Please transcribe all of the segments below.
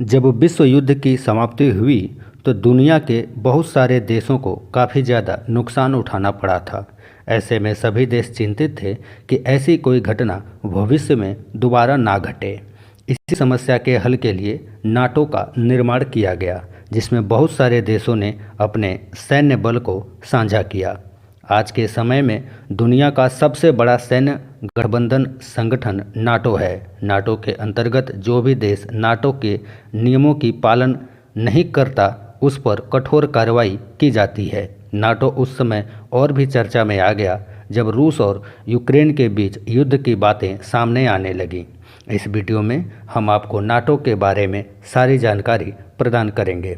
जब विश्व युद्ध की समाप्ति हुई तो दुनिया के बहुत सारे देशों को काफ़ी ज़्यादा नुकसान उठाना पड़ा था। ऐसे में सभी देश चिंतित थे कि ऐसी कोई घटना भविष्य में दोबारा ना घटे। इसी समस्या के हल के लिए नाटो का निर्माण किया गया, जिसमें बहुत सारे देशों ने अपने सैन्य बल को साझा किया। आज के समय में दुनिया का सबसे बड़ा सैन्य गठबंधन संगठन नाटो है। नाटो के अंतर्गत जो भी देश नाटो के नियमों की पालन नहीं करता उस पर कठोर कार्रवाई की जाती है। नाटो उस समय और भी चर्चा में आ गया जब रूस और यूक्रेन के बीच युद्ध की बातें सामने आने लगी। इस वीडियो में हम आपको नाटो के बारे में सारी जानकारी प्रदान करेंगे।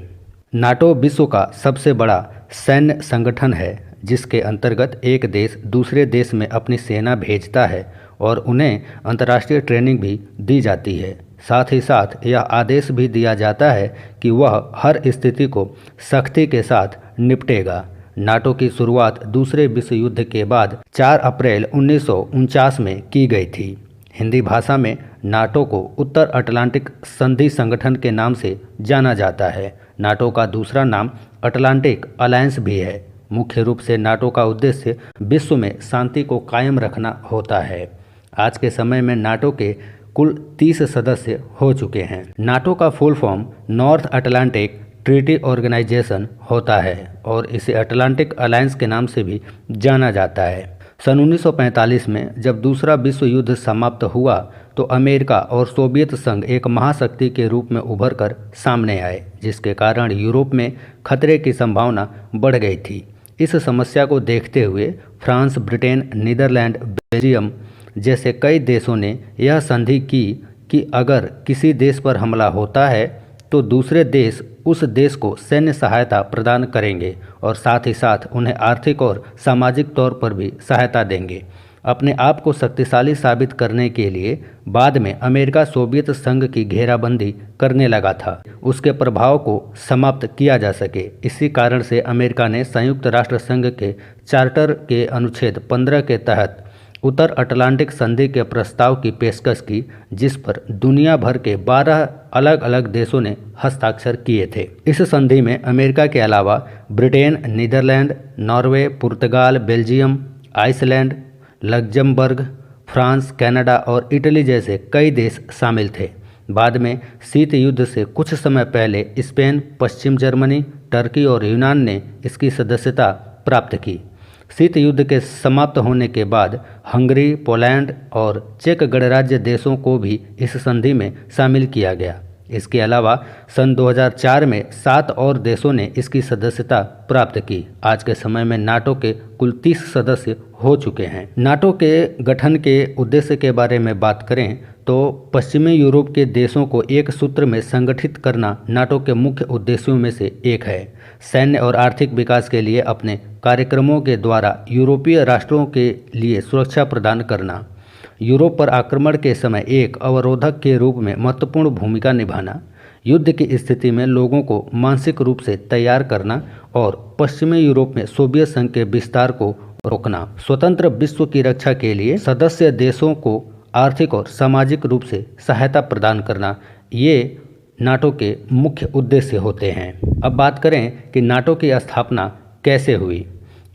नाटो विश्व का सबसे बड़ा सैन्य संगठन है, जिसके अंतर्गत एक देश दूसरे देश में अपनी सेना भेजता है और उन्हें अंतर्राष्ट्रीय ट्रेनिंग भी दी जाती है। साथ ही साथ यह आदेश भी दिया जाता है कि वह हर स्थिति को सख्ती के साथ निपटेगा। नाटो की शुरुआत दूसरे विश्व युद्ध के बाद 4 अप्रैल 1949 में की गई थी। हिंदी भाषा में नाटो को उत्तर अटलांटिक संधि संगठन के नाम से जाना जाता है। नाटो का दूसरा नाम अटलांटिक अलायंस भी है। मुख्य रूप से नाटो का उद्देश्य विश्व में शांति को कायम रखना होता है। आज के समय में नाटो के कुल 30 सदस्य हो चुके हैं। नाटो का full form North Atlantic Treaty Organization होता है और इसे अटलांटिक अलायंस के नाम से भी जाना जाता है। सन 1945 में जब दूसरा विश्व युद्ध समाप्त हुआ तो अमेरिका और सोवियत संघ एक महाशक्ति के रूप में उभर कर सामने आए, जिसके कारण यूरोप में खतरे की संभावना बढ़ गई थी। इस समस्या को देखते हुए फ्रांस, ब्रिटेन, नीदरलैंड, बेल्जियम जैसे कई देशों ने यह संधि की कि अगर किसी देश पर हमला होता है तो दूसरे देश उस देश को सैन्य सहायता प्रदान करेंगे और साथ ही साथ उन्हें आर्थिक और सामाजिक तौर पर भी सहायता देंगे। अपने आप को शक्तिशाली साबित करने के लिए बाद में अमेरिका सोवियत संघ की घेराबंदी करने लगा था, उसके प्रभाव को समाप्त किया जा सके। इसी कारण से अमेरिका ने संयुक्त राष्ट्र संघ के चार्टर के अनुच्छेद 15 के तहत उत्तर अटलांटिक संधि के प्रस्ताव की पेशकश की, जिस पर दुनिया भर के 12 अलग अलग देशों ने हस्ताक्षर किए थे। इस संधि में अमेरिका के अलावा Britain, Netherlands, Norway, Portugal, Belgium, Iceland, Luxembourg, France, Canada और इटली जैसे कई देश शामिल थे। बाद में शीत युद्ध से कुछ समय पहले स्पेन, पश्चिम जर्मनी, टर्की और यूनान ने इसकी सदस्यता प्राप्त की। शीत युद्ध के समाप्त होने के बाद हंगरी, पोलैंड और चेक गणराज्य देशों को भी इस संधि में शामिल किया गया। इसके अलावा सन 2004 में 7 और देशों ने इसकी सदस्यता प्राप्त की। आज के समय में नाटो के कुल 30 सदस्य हो चुके हैं। नाटो के गठन के उद्देश्य के बारे में बात करें तो पश्चिमी यूरोप के देशों को एक सूत्र में संगठित करना नाटो के मुख्य उद्देश्यों में से एक है। सैन्य और आर्थिक विकास के लिए अपने कार्यक्रमों के द्वारा यूरोपीय राष्ट्रों के लिए सुरक्षा प्रदान करना, यूरोप पर आक्रमण के समय एक अवरोधक के रूप में महत्वपूर्ण भूमिका निभाना, युद्ध की स्थिति में लोगों को मानसिक रूप से तैयार करना और पश्चिमी यूरोप में सोवियत संघ के विस्तार को रोकना। स्वतंत्र विश्व की रक्षा के लिए सदस्य देशों को आर्थिक और सामाजिक रूप से सहायता प्रदान करना, ये नाटो के मुख्य उद्देश्य होते हैं। अब बात करें कि नाटो की स्थापना कैसे हुई,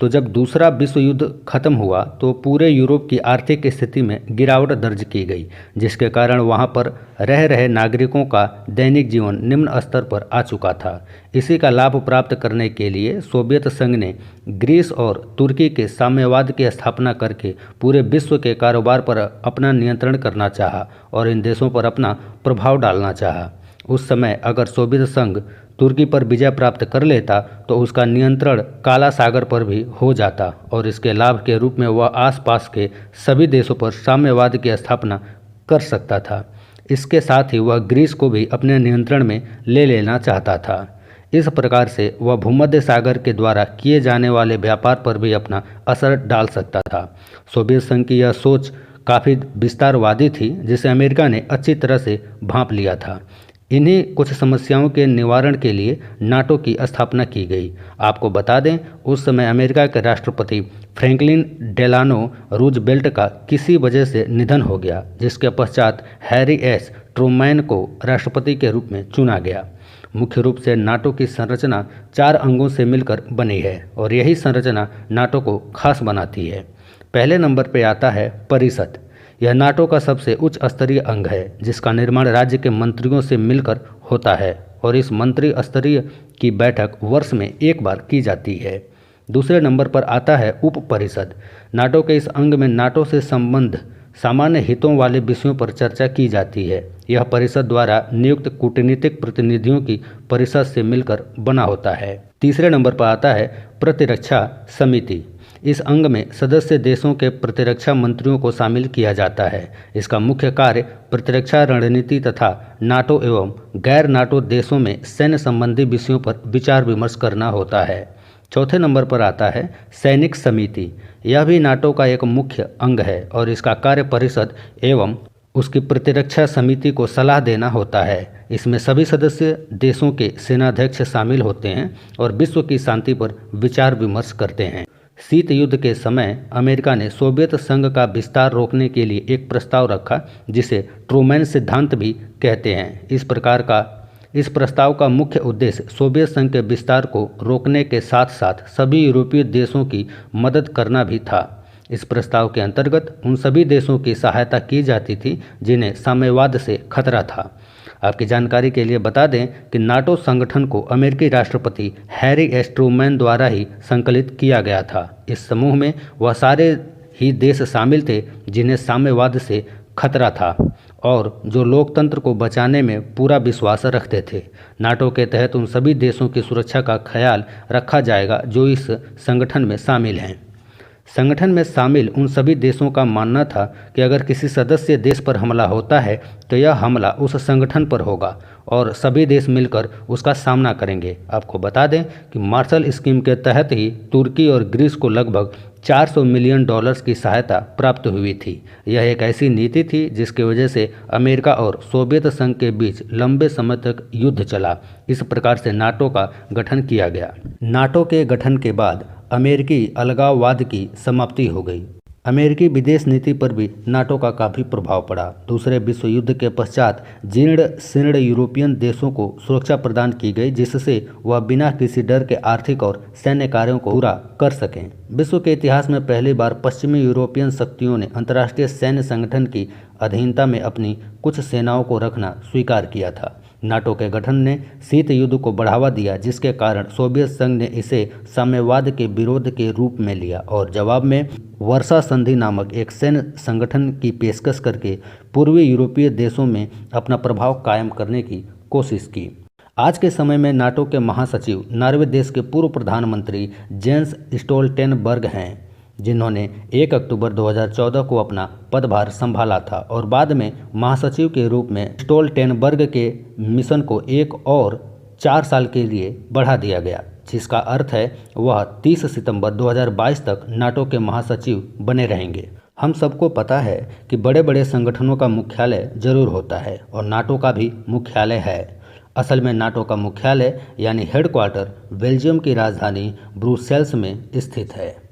तो जब दूसरा विश्व युद्ध खत्म हुआ तो पूरे यूरोप की आर्थिक स्थिति में गिरावट दर्ज की गई, जिसके कारण वहां पर रह रहे नागरिकों का दैनिक जीवन निम्न स्तर पर आ चुका था। इसी का लाभ प्राप्त करने के लिए सोवियत संघ ने ग्रीस और तुर्की के साम्यवाद की स्थापना करके पूरे विश्व के कारोबार पर अपना नियंत्रण करना चाहा और इन देशों पर अपना प्रभाव डालना चाहा। उस समय अगर सोवियत संघ तुर्की पर विजय प्राप्त कर लेता तो उसका नियंत्रण काला सागर पर भी हो जाता और इसके लाभ के रूप में वह आसपास के सभी देशों पर साम्यवाद की स्थापना कर सकता था। इसके साथ ही वह ग्रीस को भी अपने नियंत्रण में ले लेना चाहता था। इस प्रकार से वह भूमध्य सागर के द्वारा किए जाने वाले व्यापार पर भी अपना असर डाल सकता था। सोवियत संघ की यह सोच काफ़ी विस्तारवादी थी, जिसे अमेरिका ने अच्छी तरह से भांप लिया था। इन्हीं कुछ समस्याओं के निवारण के लिए नाटो की स्थापना की गई। आपको बता दें, उस समय अमेरिका के राष्ट्रपति फ्रैंकलिन डेलानो रूजवेल्ट का किसी वजह से निधन हो गया, जिसके पश्चात हैरी एस ट्रूमैन को राष्ट्रपति के रूप में चुना गया। मुख्य रूप से नाटो की संरचना 4 अंगों से मिलकर बनी है और यही संरचना नाटो को खास बनाती है। पहले नंबर पर आता है परिषद। यह नाटो का सबसे उच्च स्तरीय अंग है, जिसका निर्माण राज्य के मंत्रियों से मिलकर होता है और इस मंत्री स्तरीय की बैठक वर्ष में एक बार की जाती है। दूसरे नंबर पर आता है उप परिषद। नाटो के इस अंग में नाटो से संबंध सामान्य हितों वाले विषयों पर चर्चा की जाती है। यह परिषद द्वारा नियुक्त कूटनीतिक प्रतिनिधियों की परिषद से मिलकर बना होता है। तीसरे नंबर पर आता है प्रतिरक्षा समिति। इस अंग में सदस्य देशों के प्रतिरक्षा मंत्रियों को शामिल किया जाता है। इसका मुख्य कार्य प्रतिरक्षा रणनीति तथा नाटो एवं गैर नाटो देशों में सैन्य संबंधी विषयों पर विचार विमर्श करना होता है। चौथे नंबर पर आता है सैनिक समिति। यह भी नाटो का एक मुख्य अंग है और इसका कार्य परिषद एवं उसकी प्रतिरक्षा समिति को सलाह देना होता है। इसमें सभी सदस्य देशों के सेनाध्यक्ष शामिल होते हैं और विश्व की शांति पर विचार विमर्श करते हैं। शीत युद्ध के समय अमेरिका ने सोवियत संघ का विस्तार रोकने के लिए एक प्रस्ताव रखा, जिसे ट्रूमैन सिद्धांत भी कहते हैं। इस प्रस्ताव का मुख्य उद्देश्य सोवियत संघ के विस्तार को रोकने के साथ साथ सभी यूरोपीय देशों की मदद करना भी था। इस प्रस्ताव के अंतर्गत उन सभी देशों की सहायता की जाती थी जिन्हें साम्यवाद से खतरा था। आपकी जानकारी के लिए बता दें कि नाटो संगठन को अमेरिकी राष्ट्रपति हैरी एस ट्रूमैन द्वारा ही संकलित किया गया था। इस समूह में वह सारे ही देश शामिल थे जिन्हें साम्यवाद से खतरा था और जो लोकतंत्र को बचाने में पूरा विश्वास रखते थे। नाटो के तहत उन सभी देशों की सुरक्षा का ख्याल रखा जाएगा जो इस संगठन में शामिल हैं। संगठन में शामिल उन सभी देशों का मानना था कि अगर किसी सदस्य देश पर हमला होता है तो यह हमला उस संगठन पर होगा और सभी देश मिलकर उसका सामना करेंगे। आपको बता दें कि मार्शल स्कीम के तहत ही तुर्की और ग्रीस को लगभग $400 मिलियन की सहायता प्राप्त हुई थी। यह एक ऐसी नीति थी जिसकी वजह से अमेरिका और सोवियत संघ के बीच लंबे समय तक युद्ध चला। इस प्रकार से नाटो का गठन किया गया। नाटो के गठन के बाद अमेरिकी अलगाववाद की समाप्ति हो गई। अमेरिकी विदेश नीति पर भी नाटो का काफ़ी प्रभाव पड़ा। दूसरे विश्व युद्ध के पश्चात जीर्ण शीर्ण यूरोपियन देशों को सुरक्षा प्रदान की गई, जिससे वह बिना किसी डर के आर्थिक और सैन्य कार्यों को पूरा कर सकें। विश्व के इतिहास में पहली बार पश्चिमी यूरोपियन शक्तियों ने अंतर्राष्ट्रीय सैन्य संगठन की अधीनता में अपनी कुछ सेनाओं को रखना स्वीकार किया था। नाटो के गठन ने शीत युद्ध को बढ़ावा दिया, जिसके कारण सोवियत संघ ने इसे साम्यवाद के विरोध के रूप में लिया और जवाब में वर्सा संधि नामक एक सैन्य संगठन की पेशकश करके पूर्वी यूरोपीय देशों में अपना प्रभाव कायम करने की कोशिश की। आज के समय में नाटो के महासचिव नॉर्वे देश के पूर्व प्रधानमंत्री जेंस स्टोल्टेनबर्ग हैं, जिन्होंने 1 अक्टूबर 2014 को अपना पदभार संभाला था और बाद में महासचिव के रूप में स्टोल्टेनबर्ग के मिशन को 1 और 4 साल के लिए बढ़ा दिया गया, जिसका अर्थ है वह 30 सितंबर 2022 तक नाटो के महासचिव बने रहेंगे। हम सबको पता है कि बड़े बड़े संगठनों का मुख्यालय जरूर होता है और नाटो का भी मुख्यालय है। असल में नाटो का मुख्यालय यानी हेडक्वार्टर बेल्जियम की राजधानी ब्रुसेल्स में स्थित है।